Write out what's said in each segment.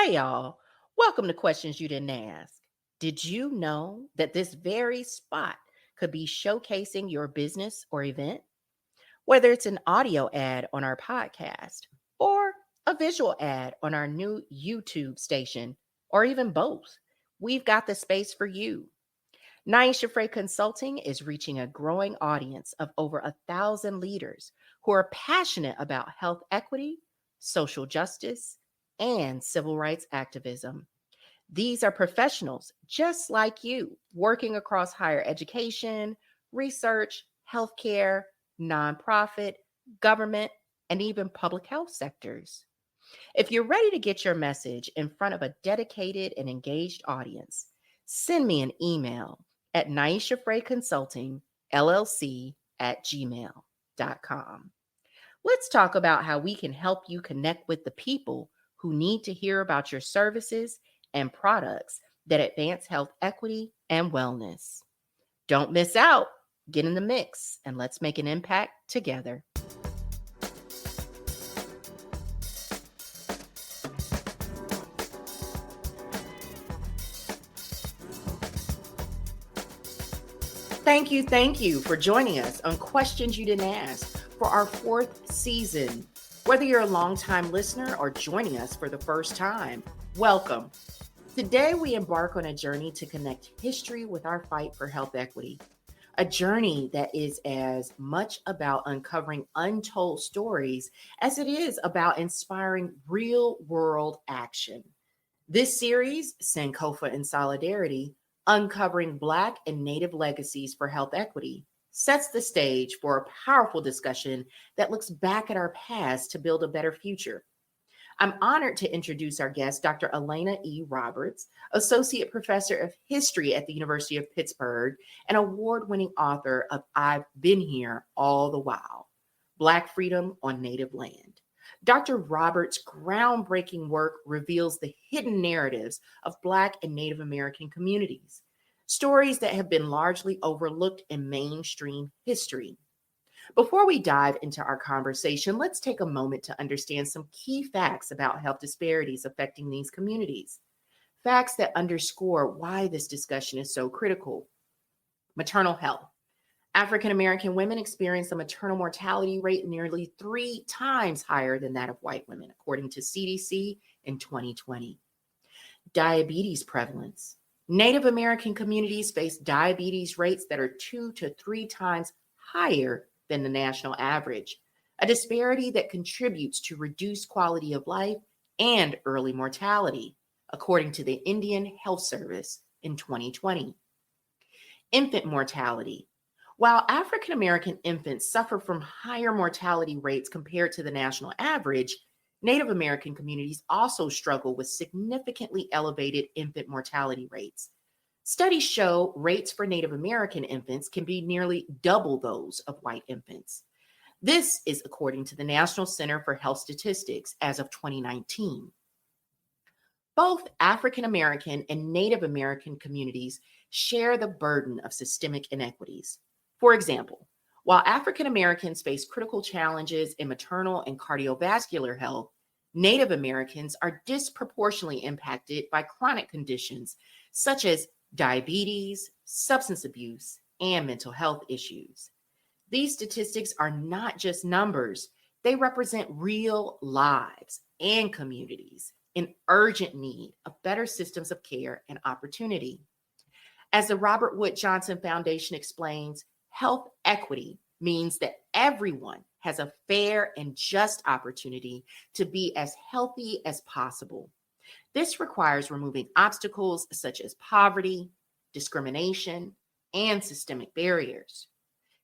Hey, y'all. Welcome to Questions You Didn't Ask. Did you know that this very spot could be showcasing your business or event? Whether it's an audio ad on our podcast or a visual ad on our new YouTube station, or even both, we've got the space for you. Niasha Fray Consulting is reaching a growing audience of over 1,000 leaders who are passionate about health equity, social justice, and civil rights activism. These are professionals just like you, working across higher education, research, healthcare, nonprofit, government, and even public health sectors. If you're ready to get your message in front of a dedicated and engaged audience, send me an email at niashafrayconsulting.llc@gmail.com. Let's talk about how we can help you connect with the people who need to hear about your services and products that advance health equity and wellness. Don't miss out. Get in the mix and let's make an impact together. Thank you for joining us on Questions You Didn't Ask for our fourth season. Whether you're a longtime listener or joining us for the first time, welcome. Today, we embark on a journey to connect history with our fight for health equity, a journey that is as much about uncovering untold stories as it is about inspiring real world action. This series, Sankofa Solidarity, Uncovering Black and Native Legacies for Health Equity, sets the stage for a powerful discussion that looks back at our past to build a better future. I'm honored to introduce our guest, Dr. Alaina E. Roberts, Associate Professor of History at the University of Pittsburgh and award-winning author of I've Been Here All the While, Black Freedom on Native Land. Dr. Roberts' groundbreaking work reveals the hidden narratives of Black and Native American communities, stories that have been largely overlooked in mainstream history. Before we dive into our conversation, let's take a moment to understand some key facts about health disparities affecting these communities. Facts that underscore why this discussion is so critical. Maternal health. African American women experience a maternal mortality rate nearly 3 times higher than that of white women, according to CDC in 2020. Diabetes prevalence. Native American communities face diabetes rates that are 2 to 3 times higher than the national average, a disparity that contributes to reduced quality of life and early mortality, according to the Indian Health Service in 2020. Infant mortality. While African American infants suffer from higher mortality rates compared to the national average, Native American communities also struggle with significantly elevated infant mortality rates. Studies show rates for Native American infants can be nearly double those of white infants. This is according to the National Center for Health Statistics as of 2019. Both African American and Native American communities share the burden of systemic inequities. For example, while African Americans face critical challenges in maternal and cardiovascular health, Native Americans are disproportionately impacted by chronic conditions such as diabetes, substance abuse, and mental health issues. These statistics are not just numbers, they represent real lives and communities in urgent need of better systems of care and opportunity. As the Robert Wood Johnson Foundation explains, health equity means that everyone has a fair and just opportunity to be as healthy as possible. This requires removing obstacles such as poverty, discrimination, and systemic barriers.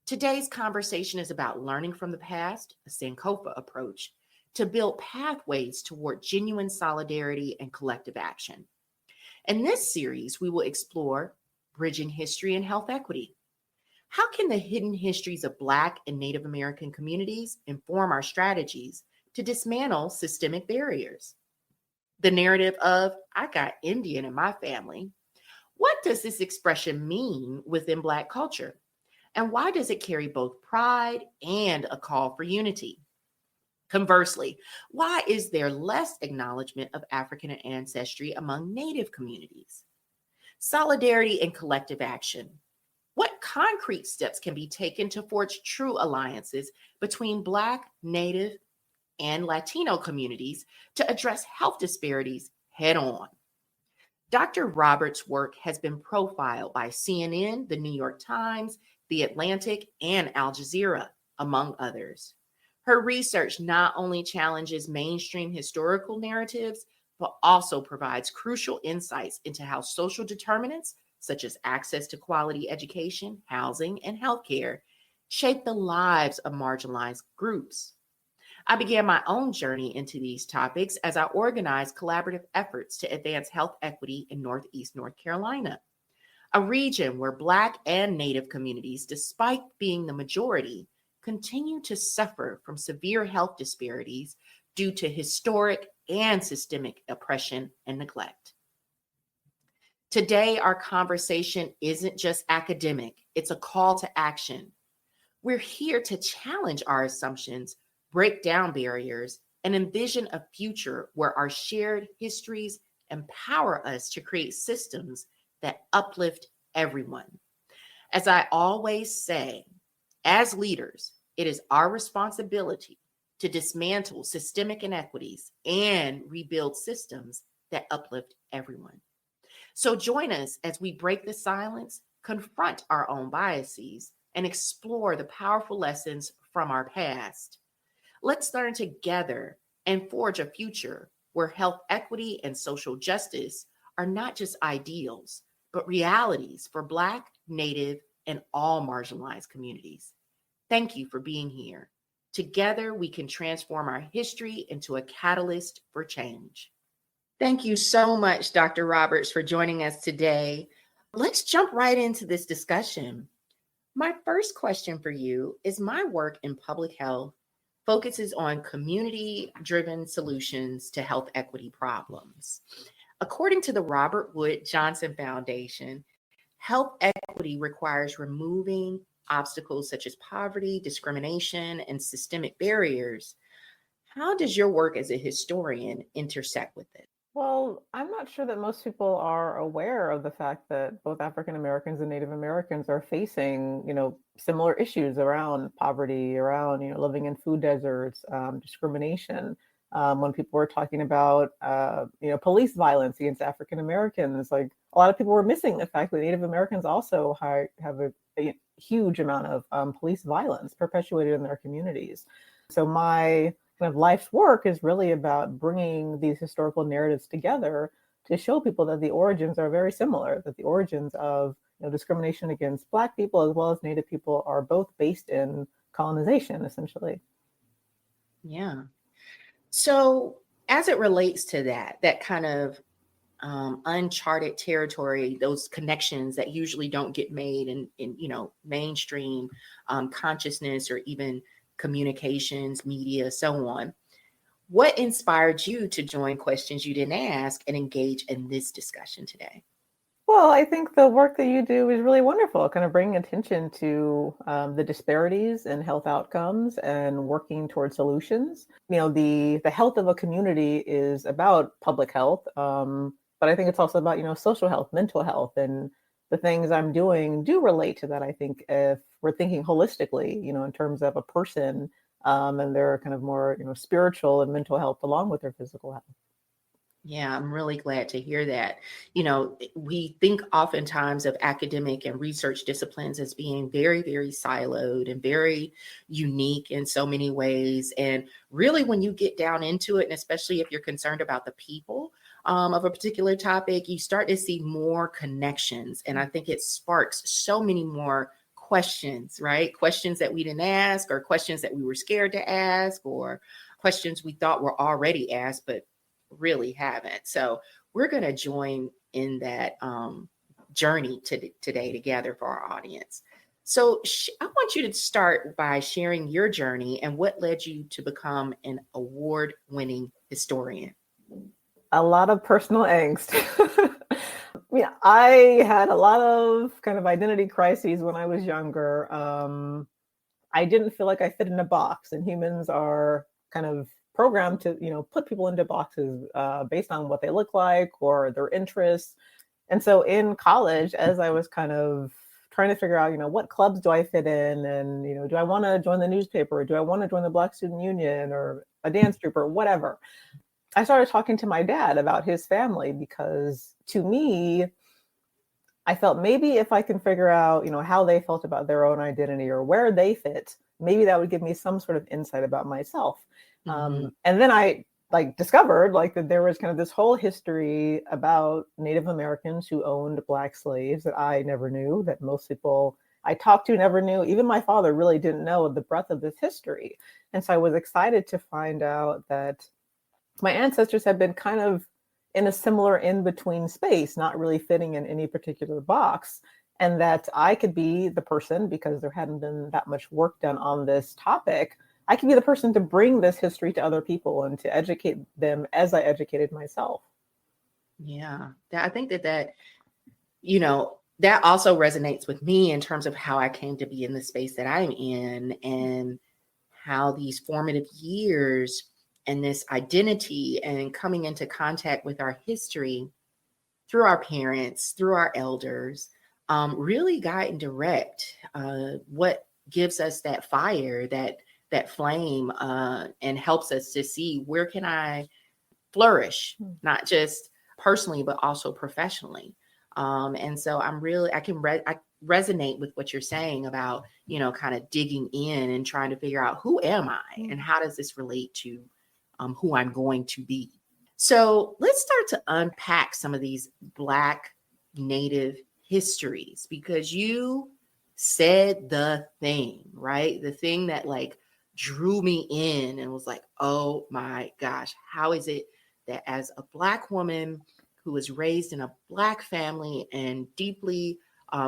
Today's conversation is about learning from the past, a Sankofa approach, to build pathways toward genuine solidarity and collective action. In this series, we will explore bridging history and health equity. How can the hidden histories of Black and Native American communities inform our strategies to dismantle systemic barriers? The narrative of, I got Indian in my family. What does this expression mean within Black culture? And why does it carry both pride and a call for unity? Conversely, why is there less acknowledgement of African ancestry among Native communities? Solidarity and collective action. What concrete steps can be taken to forge true alliances between Black, Native, and Latino communities to address health disparities head on? Dr. Roberts' work has been profiled by CNN, the New York Times, The Atlantic, and Al Jazeera, among others. Her research not only challenges mainstream historical narratives, but also provides crucial insights into how social determinants, such as access to quality education, housing, and healthcare, shape the lives of marginalized groups. I began my own journey into these topics as I organized collaborative efforts to advance health equity in Northeast North Carolina, a region where Black and Native communities, despite being the majority, continue to suffer from severe health disparities due to historic and systemic oppression and neglect. Today, our conversation isn't just academic, it's a call to action. We're here to challenge our assumptions, break down barriers, and envision a future where our shared histories empower us to create systems that uplift everyone. As I always say, as leaders, it is our responsibility to dismantle systemic inequities and rebuild systems that uplift everyone. So join us as we break the silence, confront our own biases, and explore the powerful lessons from our past. Let's learn together and forge a future where health equity and social justice are not just ideals, but realities for Black, Native, and all marginalized communities. Thank you for being here. Together, we can transform our history into a catalyst for change. Thank you so much, Dr. Roberts, for joining us today. Let's jump right into this discussion. My first question for you is, my work in public health focuses on community-driven solutions to health equity problems. According to the Robert Wood Johnson Foundation, health equity requires removing obstacles such as poverty, discrimination, and systemic barriers. How does your work as a historian intersect with it? Well, I'm not sure that most people are aware of the fact that both African Americans and Native Americans are facing, similar issues around poverty, around, living in food deserts, discrimination. When people were talking about, police violence against African Americans, like a lot of people were missing the fact that Native Americans also have a huge amount of police violence perpetuated in their communities. So my kind of life's work is really about bringing these historical narratives together to show people that the origins are very similar, that the origins of discrimination against Black people as well as Native people are both based in colonization, essentially. Yeah. So as it relates to that kind of uncharted territory, those connections that usually don't get made in mainstream consciousness or even communications, media, so on. What inspired you to join Questions You Didn't Ask and engage in this discussion today? Well, I think the work that you do is really wonderful, kind of bringing attention to the disparities in health outcomes and working towards solutions. The health of a community is about public health, but I think it's also about, social health, mental health, and the things I'm doing do relate to that. I think if we're thinking holistically, in terms of a person and their kind of more, spiritual and mental health along with their physical health. Yeah, I'm really glad to hear that. We think oftentimes of academic and research disciplines as being very, very siloed and very unique in so many ways. And really, when you get down into it, and especially if you're concerned about the people of a particular topic, you start to see more connections. And I think it sparks so many more questions, right? Questions that we didn't ask, or questions that we were scared to ask, or questions we thought were already asked, but really haven't. So we're going to join in that journey today together for our audience. So I want you to start by sharing your journey and what led you to become an award-winning historian. A lot of personal angst. I had a lot of kind of identity crises when I was younger. I didn't feel like I fit in a box, and humans are kind of programmed to, put people into boxes based on what they look like or their interests. And so in college, as I was kind of trying to figure out, what clubs do I fit in? And, do I want to join the newspaper? Do I want to join the Black Student Union or a dance troupe or whatever? I started talking to my dad about his family, because to me, I felt maybe if I can figure out, how they felt about their own identity or where they fit, maybe that would give me some sort of insight about myself. And then I discovered that there was kind of this whole history about Native Americans who owned Black slaves that I never knew, that most people I talked to never knew. Even my father really didn't know the breadth of this history. And so I was excited to find out that my ancestors had been kind of in a similar in-between space, not really fitting in any particular box, and that I could be the person, because there hadn't been that much work done on this topic, I could be the person to bring this history to other people and to educate them as I educated myself. Yeah, I think that that also resonates with me in terms of how I came to be in the space that I'm in, and how these formative years and this identity and coming into contact with our history through our parents, through our elders, really guide and direct what gives us that fire, that flame, and helps us to see where can I flourish, not just personally, but also professionally. And so I resonate with what you're saying about, kind of digging in and trying to figure out, who am I and how does this relate to who I'm going to be? So let's start to unpack some of these Black Native histories, because you said the thing, right? The thing that drew me in and was like, oh my gosh, how is it that as a Black woman who was raised in a Black family and deeply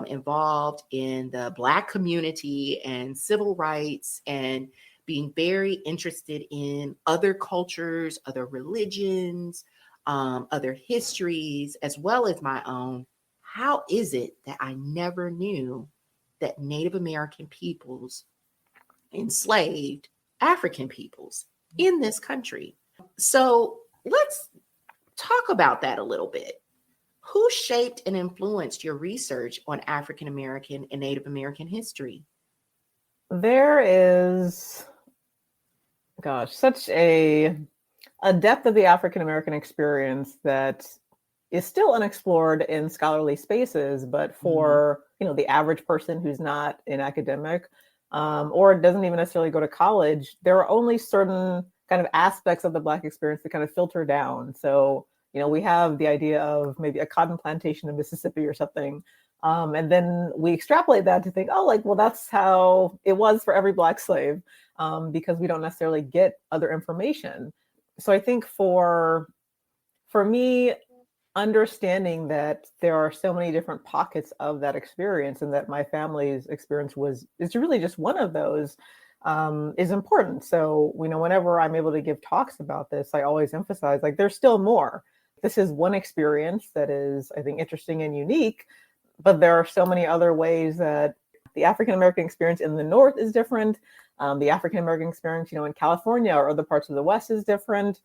involved in the Black community and civil rights, and being very interested in other cultures, other religions, other histories, as well as my own, how is it that I never knew that Native American peoples enslaved African peoples in this country? So let's talk about that a little bit. Who shaped and influenced your research on African American and Native American history? There is, such a depth of the African American experience that is still unexplored in scholarly spaces, but for the average person who's not an academic or doesn't even necessarily go to college, there are only certain kind of aspects of the Black experience that kind of filter down. So we have the idea of maybe a cotton plantation in Mississippi or something. And then we extrapolate that to think, well, that's how it was for every Black slave, because we don't necessarily get other information. So I think for me, understanding that there are so many different pockets of that experience, and that my family's experience is really just one of those, is important. So, whenever I'm able to give talks about this, I always emphasize, there's still more. This is one experience that is, I think, interesting and unique, but there are so many other ways that the African American experience in the North is different. The African American experience, in California or other parts of the West is different.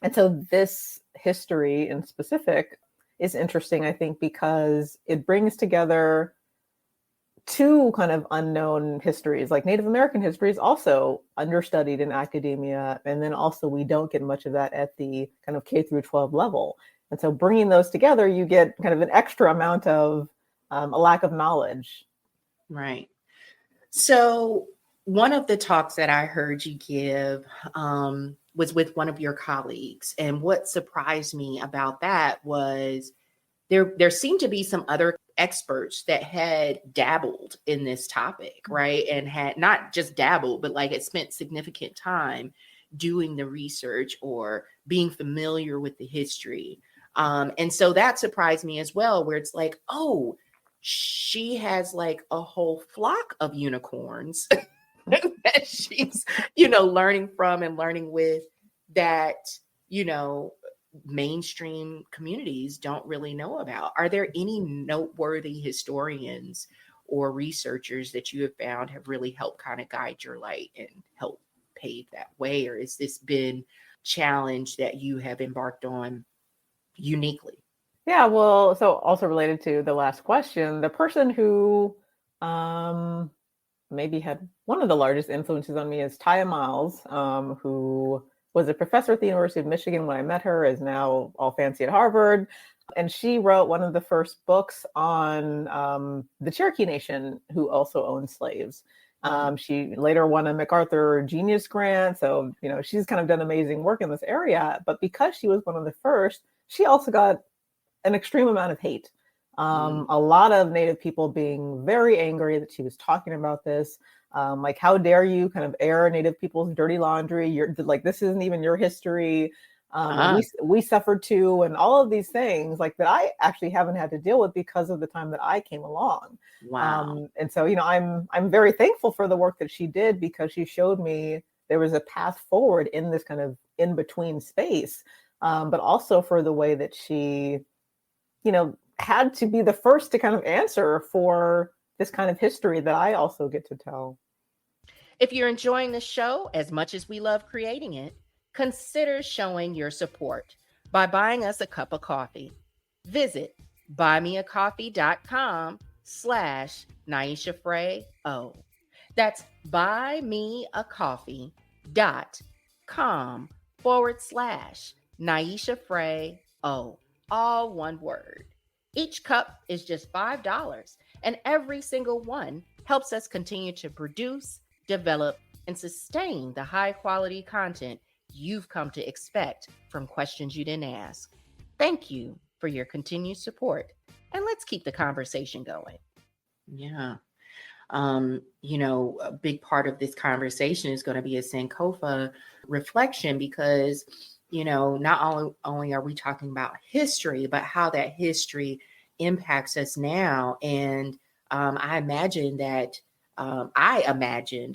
And so this history in specific is interesting, I think, because it brings together two kind of unknown histories. Like Native American history is also understudied in academia, and then also we don't get much of that at the kind of K through 12 level. And so bringing those together, you get kind of an extra amount of a lack of knowledge. Right. So one of the talks that I heard you give was with one of your colleagues. And what surprised me about that was there seemed to be some other experts that had dabbled in this topic, right? And had not just dabbled, but had spent significant time doing the research or being familiar with the history. And so that surprised me as well, where it's oh, she has a whole flock of unicorns that she's, learning from and learning with, that, mainstream communities don't really know about. Are there any noteworthy historians or researchers that you have found have really helped kind of guide your light and help paved that way, or has this been challenge that you have embarked on uniquely? Yeah, well, so also related to the last question, the person who um, maybe had one of the largest influences on me is Taya Miles, who was a professor at the University of Michigan when I met her, is now all fancy at Harvard. And she wrote one of the first books on the Cherokee Nation, who also owned slaves. She later won a MacArthur Genius Grant. So, she's kind of done amazing work in this area. But because she was one of the first, she also got an extreme amount of hate. A lot of Native people being very angry that she was talking about this. Like, how dare you kind of air Native people's dirty laundry? You're like, this isn't even your history. We suffered too, and all of these things like that I actually haven't had to deal with because of the time that I came along. Wow. And so, I'm very thankful for the work that she did, because she showed me there was a path forward in this kind of in between space, but also for the way that she had to be the first to kind of answer for this kind of history that I also get to tell. If you're enjoying the show as much as we love creating it, consider showing your support by buying us a cup of coffee. Visit buymeacoffee.com/Niasha Fray O. That's buymeacoffee.com/Niasha Fray O. All one word. Each cup is just $5, and every single one helps us continue to produce, develop, and sustain the high quality content you've come to expect from Questions You Didn't Ask. Thank you for your continued support, and let's keep the conversation going. Yeah. A big part of this conversation is going to be a Sankofa reflection, because, not only are we talking about history, but how that history impacts us now. And I imagined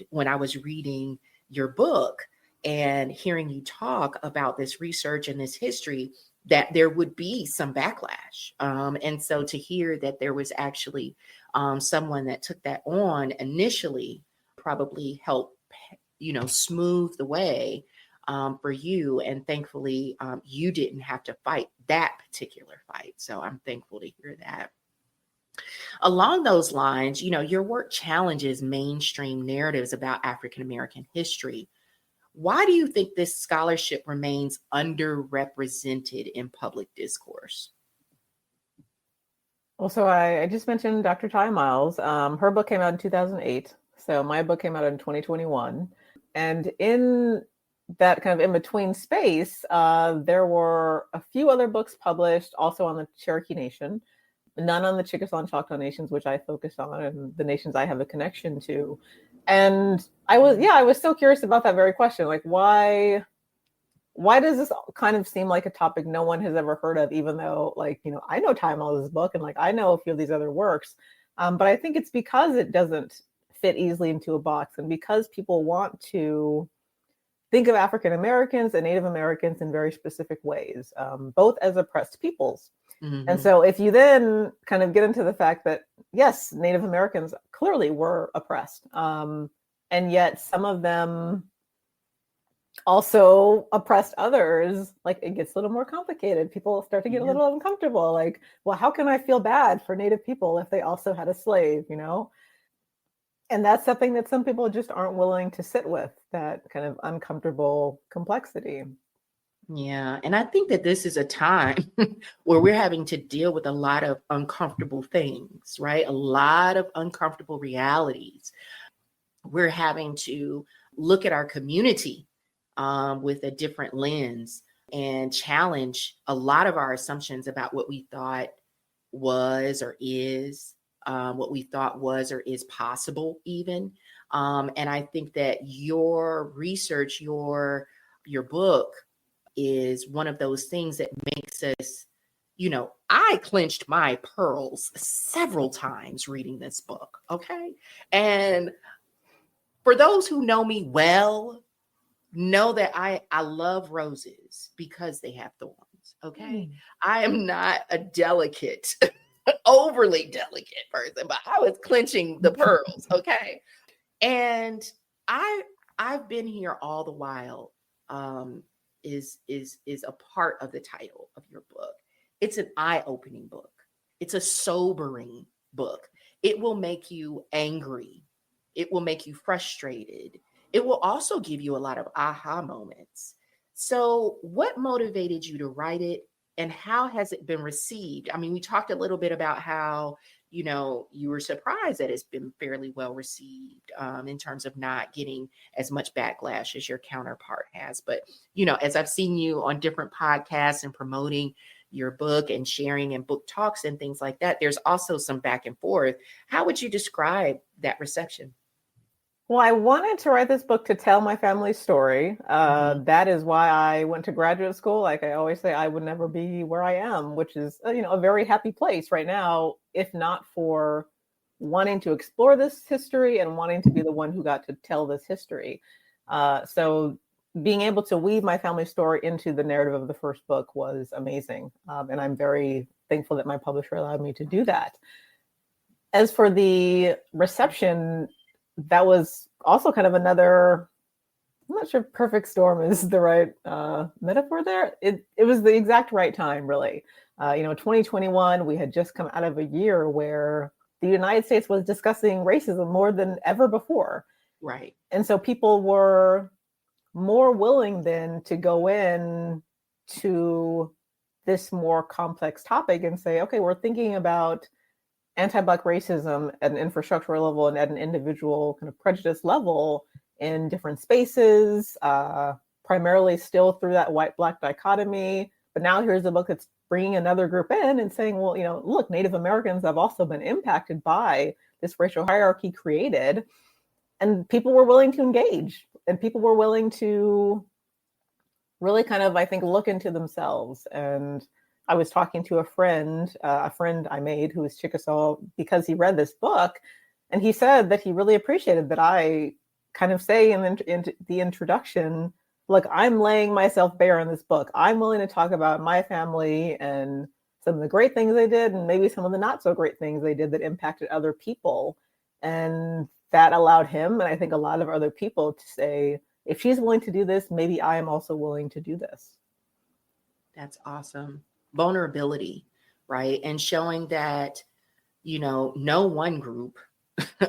when I was reading your book and hearing you talk about this research and this history, that there would be some backlash. And so to hear that there was actually someone that took that on initially probably helped, smooth the way for you. And thankfully, you didn't have to fight that particular fight. So I'm thankful to hear that. Along those lines, your work challenges mainstream narratives about African American history. Why do you think this scholarship remains underrepresented in public discourse? Well, so I just mentioned Dr. Ty Miles. Her book came out in 2008. So my book came out in 2021. And in that kind of in between space, there were a few other books published also on the Cherokee Nation, none on the Chickasaw and Choctaw nations, which I focused on, and the nations I have a connection to. And I was so curious about that very question. Like, why does this kind of seem like a topic no one has ever heard of, even though, I know Ty Miles' book, and I know a few of these other works. But I think it's because it doesn't fit easily into a box, and because people want to think of African Americans and Native Americans in very specific ways, both as oppressed peoples. Mm-hmm. And so if you then kind of get into the fact that, yes, Native Americans clearly were oppressed, and yet some of them also oppressed others, it gets a little more complicated. People start to get a little uncomfortable. Well, how can I feel bad for Native people if they also had a slave, And that's something that some people just aren't willing to sit with, that kind of uncomfortable complexity. Yeah. And I think that this is a time where we're having to deal with a lot of uncomfortable things, right? A lot of uncomfortable realities. We're having to look at our community with a different lens and challenge a lot of our assumptions about what we thought was or is, what we thought was or is possible even. And I think that your research, your book is one of those things that makes us, I clenched my pearls several times reading this book. Okay. And for those who know me well, know that I love roses because they have thorns. Okay. I am not a delicate, overly delicate person, but I was clenching the pearls. Okay. And I I've been here all the while, is a part of the title of your book. It's an eye-opening book. It's a sobering book. It will make you angry. It will make you frustrated. It will also give you a lot of aha moments. So, what motivated you to write it, and how has it been received? I mean, we talked a little bit about how, you were surprised that it's been fairly well received, in terms of not getting as much backlash as your counterpart has. But, as I've seen you on different podcasts and promoting your book and sharing in book talks and things like that, there's also some back and forth. How would you describe that reception? Well, I wanted to write this book to tell my family's story. Mhm. That is why I went to graduate school. Like I always say, I would never be where I am, which is, a very happy place right now, if not for wanting to explore this history and wanting to be the one who got to tell this history. So being able to weave my family story into the narrative of the first book was amazing. And I'm very thankful that my publisher allowed me to do that. As for the reception, that was also kind of another, I'm not sure perfect storm is the right metaphor there. It was the exact right time, really. 2021, we had just come out of a year where the United States was discussing racism more than ever before. Right. And so people were more willing then to go in to this more complex topic and say, okay, we're thinking about anti-Black racism at an infrastructural level and at an individual kind of prejudice level in different spaces, primarily still through that white-Black dichotomy. But now here's a book that's bringing another group in and saying, well, look, Native Americans have also been impacted by this racial hierarchy created. And people were willing to engage, and people were willing to really kind of, I think, look into themselves. And I was talking to a friend I made who was Chickasaw, because he read this book, and he said that he really appreciated that I kind of say in the introduction, look, I'm laying myself bare in this book. I'm willing to talk about my family and some of the great things they did, and maybe some of the not so great things they did that impacted other people. And that allowed him, and I think a lot of other people, to say, if she's willing to do this, maybe I am also willing to do this. That's awesome. Vulnerability, right? And showing that, no one group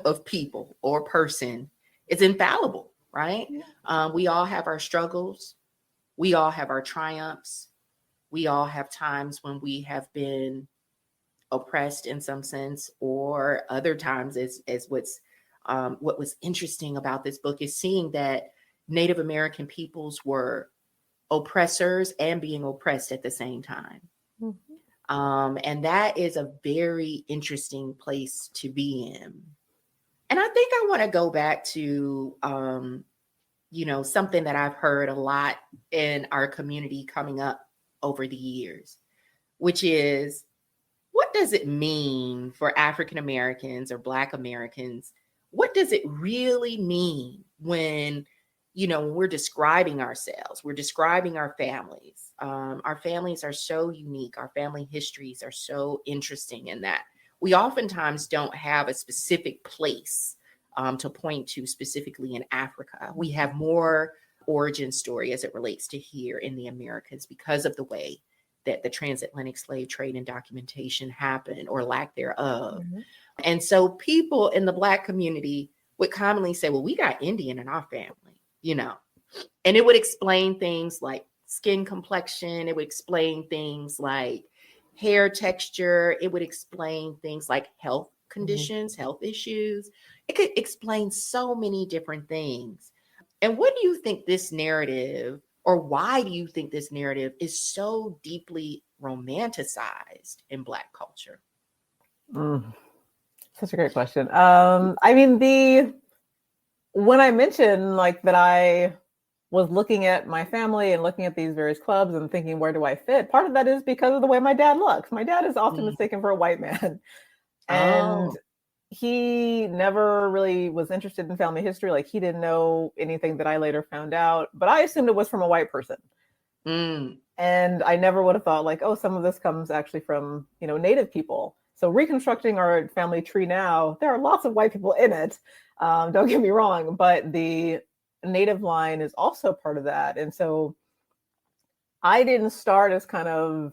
of people or person is infallible, right? We all have our struggles. We all have our triumphs. We all have times when we have been oppressed in some sense, or other times, as what was interesting about this book is seeing that Native American peoples were oppressors and being oppressed at the same time. And that is a very interesting place to be in. And I think I want to go back to, something that I've heard a lot in our community coming up over the years, which is, what does it mean for African Americans or Black Americans? What does it really mean when, when we're describing ourselves, we're describing our families? Our families are so unique. Our family histories are so interesting in that we oftentimes don't have a specific place to point to specifically in Africa. We have more origin story as it relates to here in the Americas because of the way that the transatlantic slave trade and documentation happened, or lack thereof. And so people in the Black community would commonly say, well, we got Indian in our family, and it would explain things like skin complexion. It would explain things like hair texture. It would explain things like health conditions, health issues. It could explain so many different things. And what do you think this narrative, or why do you think this narrative is so deeply romanticized in Black culture? Such a great question. I mean, when I mentioned like that I was looking at my family and looking at these various clubs and thinking, where do I fit? Part of that is because of the way my dad looks. My dad is often mistaken for a white man. And Oh, he never really was interested in family history. Like he didn't know anything that I later found out, but I assumed it was from a white person. And I never would have thought like, oh, some of this comes actually from, Native people. So reconstructing our family tree now, there are lots of white people in it. Don't get me wrong, but native line is also part of that. And so I didn't start as kind of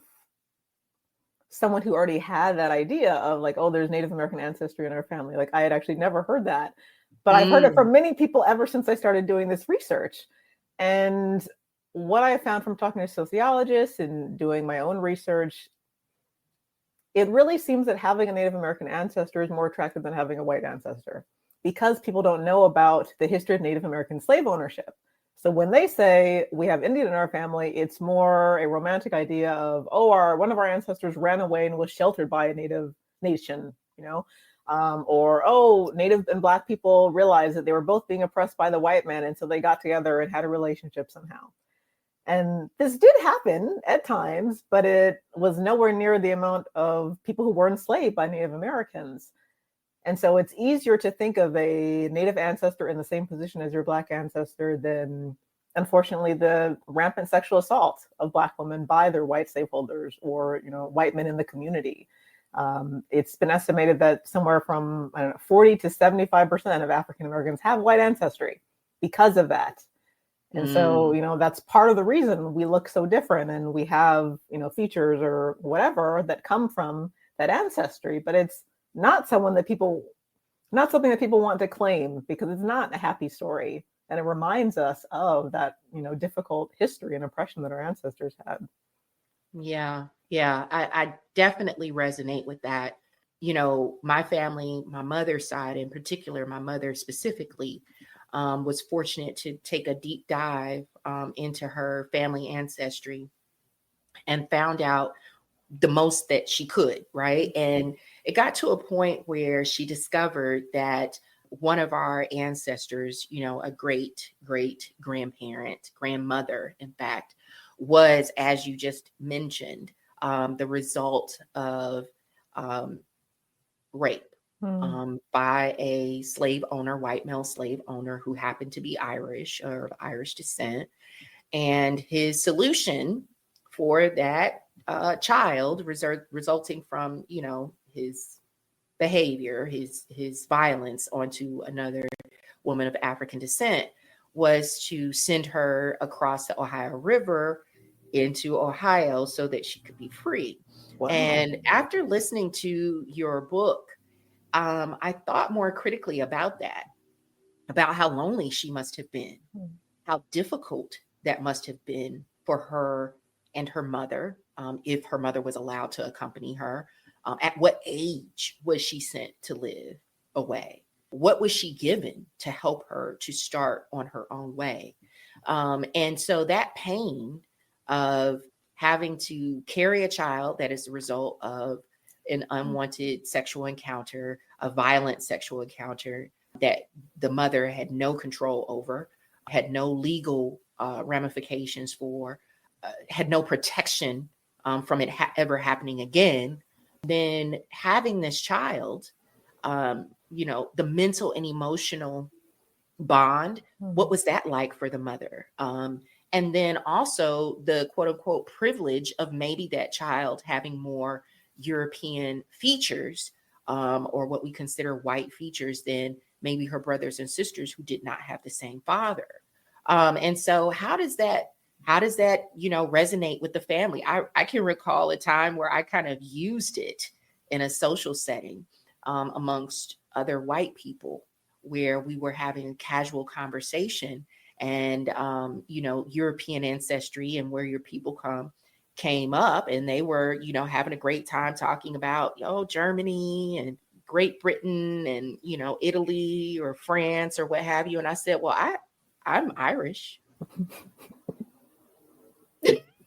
someone who already had that idea of like, oh, there's Native American ancestry in our family. Like I had actually never heard that, but I've heard it from many people ever since I started doing this research. And what I found from talking to sociologists and doing my own research, it really seems that having a Native American ancestor is more attractive than having a white ancestor, because people don't know about the history of Native American slave ownership. So when they say we have Indian in our family, it's more a romantic idea of, oh, one of our ancestors ran away and was sheltered by a Native nation, or, oh, Native and Black people realized that they were both being oppressed by the white man, and so they got together and had a relationship somehow. And this did happen at times, but it was nowhere near the amount of people who were enslaved by Native Americans. And so it's easier to think of a Native ancestor in the same position as your Black ancestor than, unfortunately, the rampant sexual assault of Black women by their white slaveholders or, white men in the community. It's been estimated that somewhere from 40 to 75% of African Americans have white ancestry because of that. And so, that's part of the reason we look so different and we have, features or whatever that come from that ancestry, but it's not something that people want to claim, because it's not a happy story. And it reminds us of that, difficult history and oppression that our ancestors had. Yeah. I definitely resonate with that. My family, my mother's side in particular, my mother specifically, was fortunate to take a deep dive into her family ancestry and found out the most that she could, right? And it got to a point where she discovered that one of our ancestors, a great grandmother, in fact, was, as you just mentioned, the result of rape by a slave owner, white male slave owner, who happened to be Irish or of Irish descent. And his solution for that child resulting from, his behavior, his violence onto another woman of African descent, was to send her across the Ohio River into Ohio so that she could be free. Wow. And after listening to your book, I thought more critically about that, about how lonely she must have been, how difficult that must have been for her and her mother, if her mother was allowed to accompany her. At what age was she sent to live away? What was she given to help her to start on her own way? And so that pain of having to carry a child that is the result of an unwanted sexual encounter, a violent sexual encounter that the mother had no control over, had no legal ramifications for, had no protection from it ever happening again, then having this child, the mental and emotional bond, what was that like for the mother? And then also the quote unquote privilege of maybe that child having more European features, or what we consider white features, than maybe her brothers and sisters who did not have the same father. And so how does that resonate with the family? I can recall a time where I kind of used it in a social setting, amongst other white people, where we were having a casual conversation, and European ancestry and where your people came up, and they were having a great time talking about Germany and Great Britain and Italy or France or what have you. And I said, well, I'm Irish.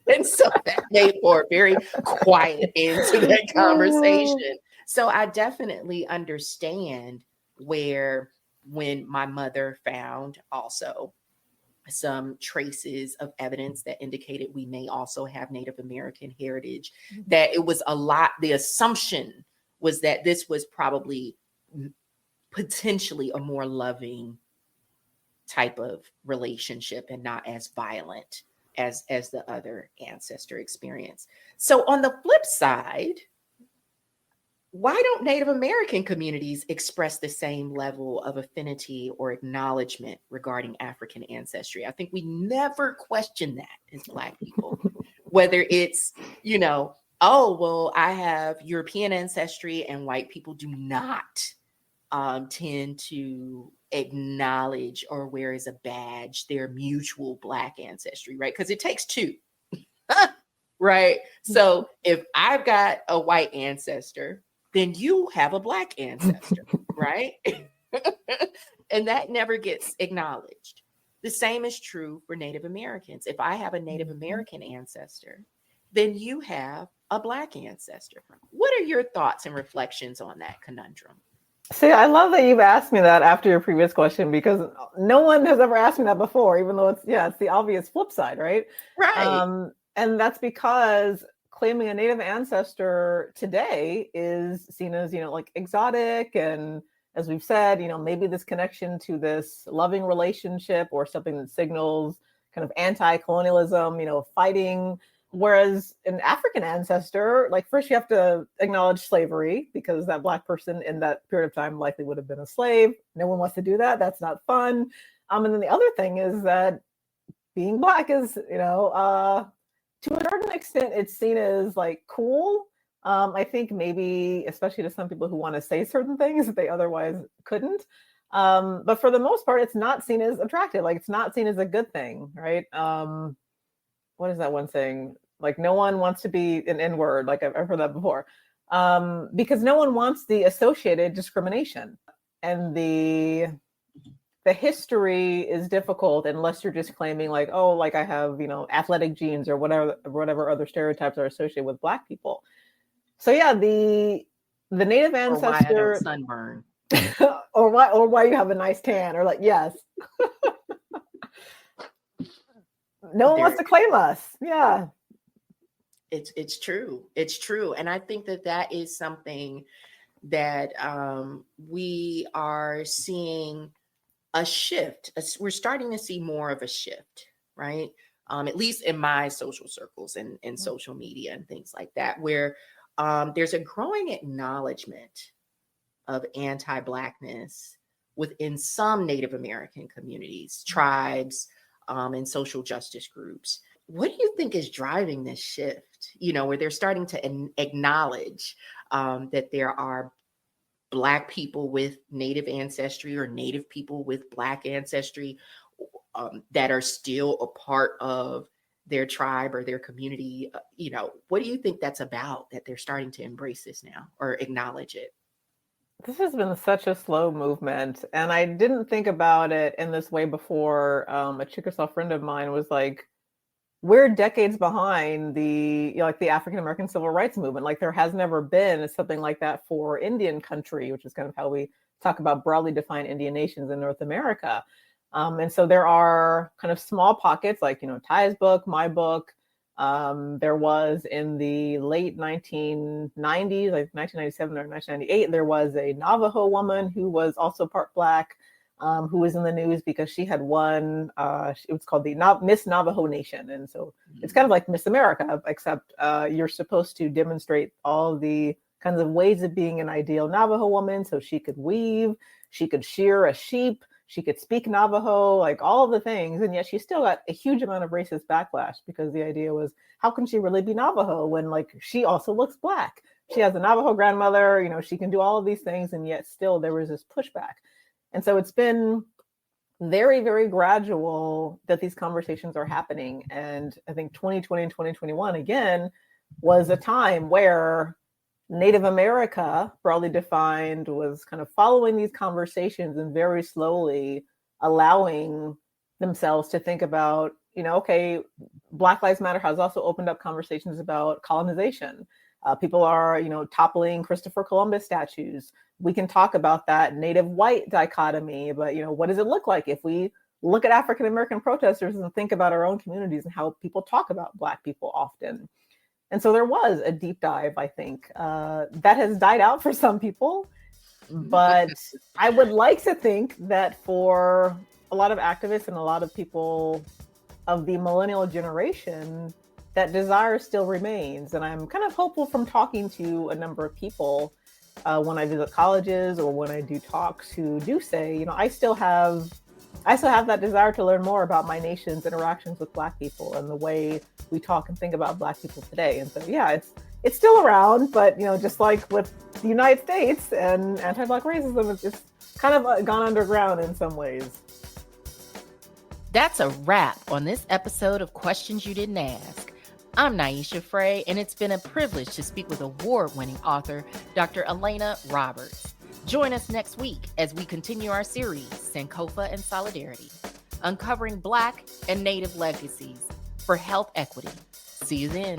And so that made for a very quiet end to that conversation. So I definitely understand where, when my mother found also some traces of evidence that indicated we may also have Native American heritage, that it was a lot, the assumption was that this was probably potentially a more loving type of relationship and not as violent as the other ancestor experience. So on the flip side, Why don't Native American communities express the same level of affinity or acknowledgement regarding African ancestry? I think we never question that as Black people, whether it's, oh, well, I have European ancestry and white people do not tend to acknowledge or wear as a badge their mutual Black ancestry, right? Because it takes two. Right. So if I've got a white ancestor, then you have a Black ancestor, right? And that never gets acknowledged. The same is true for Native Americans. If I have a Native American ancestor, then you have a Black ancestor. What are your thoughts and reflections on that conundrum? See, I love that you've asked me that after your previous question, because no one has ever asked me that before, even though it's the obvious flip side, right? Right. And that's because claiming a Native ancestor today is seen as, like exotic. And as we've said, maybe this connection to this loving relationship or something that signals kind of anti-colonialism, fighting. Whereas an African ancestor, like first you have to acknowledge slavery because that Black person in that period of time likely would have been a slave. No one wants to do that. That's not fun. And then the other thing is that being Black is, to a certain extent, it's seen as like cool. I think maybe, especially to some people who want to say certain things that they otherwise couldn't. But for the most part, it's not seen as attractive. Like it's not seen as a good thing, right? What is that one saying? Like no one wants to be an N-word. Like I've heard that before. Because no one wants the associated discrimination. And the history is difficult unless you're just claiming like, oh, like I have, athletic genes or whatever other stereotypes are associated with Black people. So yeah, the Native ancestor, or why I don't sunburn, or why you have a nice tan, or like yes, no one wants to claim us. Yeah, it's true. It's true, and I think that is something that we are seeing a shift. We're starting to see more of a shift, right? At least in my social circles and social media and things like that, where there's a growing acknowledgement of anti-Blackness within some Native American communities, tribes, and social justice groups. What do you think is driving this shift? Where they're starting to acknowledge that there are Black people with Native ancestry or Native people with Black ancestry that are still a part of their tribe or their community. What do you think that's about, that they're starting to embrace this now or acknowledge it? This has been such a slow movement, and I didn't think about it in this way before. A Chickasaw friend of mine was like, we're decades behind the like the African American civil rights movement. Like there has never been something like that for Indian country, which is kind of how we talk about broadly defined Indian nations in North America. And so there are kind of small pockets, like Ty's book, my book. There was in the late 1990s, like 1997 or 1998, there was a Navajo woman who was also part Black, who was in the news because she had won, it was called the Miss Navajo Nation. And so it's kind of like Miss America, except you're supposed to demonstrate all the kinds of ways of being an ideal Navajo woman. So she could weave, she could shear a sheep, she could speak Navajo, like all of the things. And yet she still got a huge amount of racist backlash because the idea was, how can she really be Navajo when like she also looks Black? She has a Navajo grandmother, she can do all of these things. And yet still there was this pushback. And so it's been very, very gradual that these conversations are happening. And I think 2020 and 2021, again, was a time where Native America, broadly defined, was kind of following these conversations and very slowly allowing themselves to think about, okay, Black Lives Matter has also opened up conversations about colonization. People are, toppling Christopher Columbus statues. We can talk about that Native white dichotomy, but, what does it look like if we look at African American protesters and think about our own communities and how people talk about Black people often? And so there was a deep dive, I think, that has died out for some people. But I would like to think that for a lot of activists and a lot of people of the millennial generation, that desire still remains. And I'm kind of hopeful from talking to a number of people when I visit colleges or when I do talks who do say, I still have that desire to learn more about my nation's interactions with Black people and the way we talk and think about Black people today. And so, yeah, it's still around, but just like with the United States and anti-Black racism, it's just kind of gone underground in some ways. That's a wrap on this episode of Questions You Didn't Ask. I'm Niasha Fray, and it's been a privilege to speak with award-winning author Dr. Alaina Roberts. Join us next week as we continue our series, Sankofa and Solidarity, uncovering Black and Native legacies for health equity. See you then.